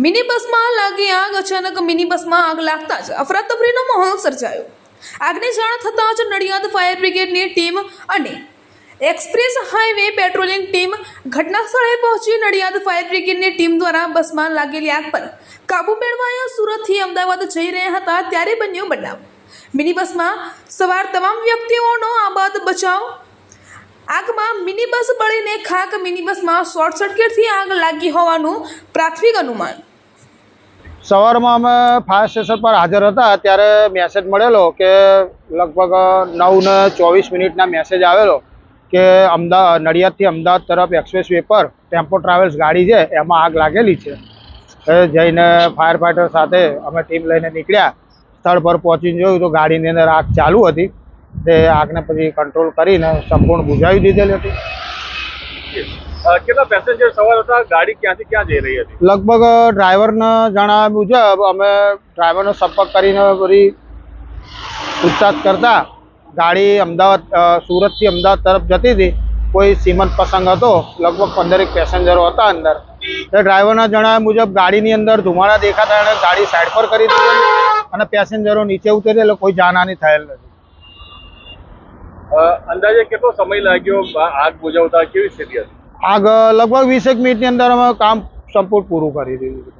Mini બસમાં લાગી આગ. અચાનક મિની બસમાં આગ લાગતા જ અફરાતફરીનો માહોલ સર્જાયો. આગની જાણ થતાં જ નડિયાદ ફાયર બ્રિગેડની ટીમ અને એક્સપ્રેસ હાઈવે પેટ્રોલિંગ ટીમ ઘટના સ્થળે પહોંચી. નડિયાદ ફાયર બ્રિગેડની ટીમ દ્વારા બસમાં લાગેલી આગ પર કાબુ મેળવાયો. સુરતથી અમદાવાદ જઈ રહ્યા હતા ત્યારે બન્યો બનાવ. મિની બસમાં સવાર તમામ વ્યક્તિઓનો આબાદ બચાવ. આગમાં મિની બસ બળીને ખાક. મિની બસમાં શોર્ટ સર્કિટથી આગ લાગી હોવાનું પ્રાથમિક અનુમાન. સવારમાં અમે ફાયર સ્ટેશન પર હાજર હતા ત્યારે મેસેજ મળેલો કે લગભગ 9:24 મેસેજ આવેલો કે નડિયાદથી અમદાવાદ તરફ એક્સપ્રેસ વે પર ટેમ્પો ટ્રાવેલ્સ ગાડી છે એમાં આગ લાગેલી છે. જઈને ફાયર ફાઈટર સાથે અમે ટીમ લઈને નીકળ્યા. સ્થળ પર પહોંચીને જોયું તો ગાડીની અંદર આગ ચાલુ હતી. તે આગને પછી કંટ્રોલ કરીને સંપૂર્ણ બુઝાવી દીધેલી હતી. કેટલા પેસેન્જર સવાર હતા? ગાડી ક્યાંથી ક્યાં જઈ રહી હતી? લગભગ ડ્રાઈવરના જણાવ્યા મુજબ અમે ડ્રાઈવરનો સંપર્ક કરીને બધી પૂછતાછ કરતા ગાડી સુરતથી અમદાવાદ તરફ જતી હતી. કોઈ સીમંત પ્રસંગ હતો, લગભગ 15 પેસેન્જરો હતા અંદર. તે ડ્રાઈવરના જણાવ્યા મુજબ ગાડીની અંદર ધુમાડા દેખાતા એણે ગાડી સાઈડ પર કરી દીધેલી અને પેસેન્જરો નીચે ઉતરી એટલે કોઈ જાનહાની થયેલ નથી. અંદાજે કેટલો સમય લાગ્યો આગ બુઝાવતા? કેવી સ્થિતિ હતી? આગ લગભગ 20 મિનિટની અંદર અમે કામ સંપૂર્ણ પૂરું કરી દીધું.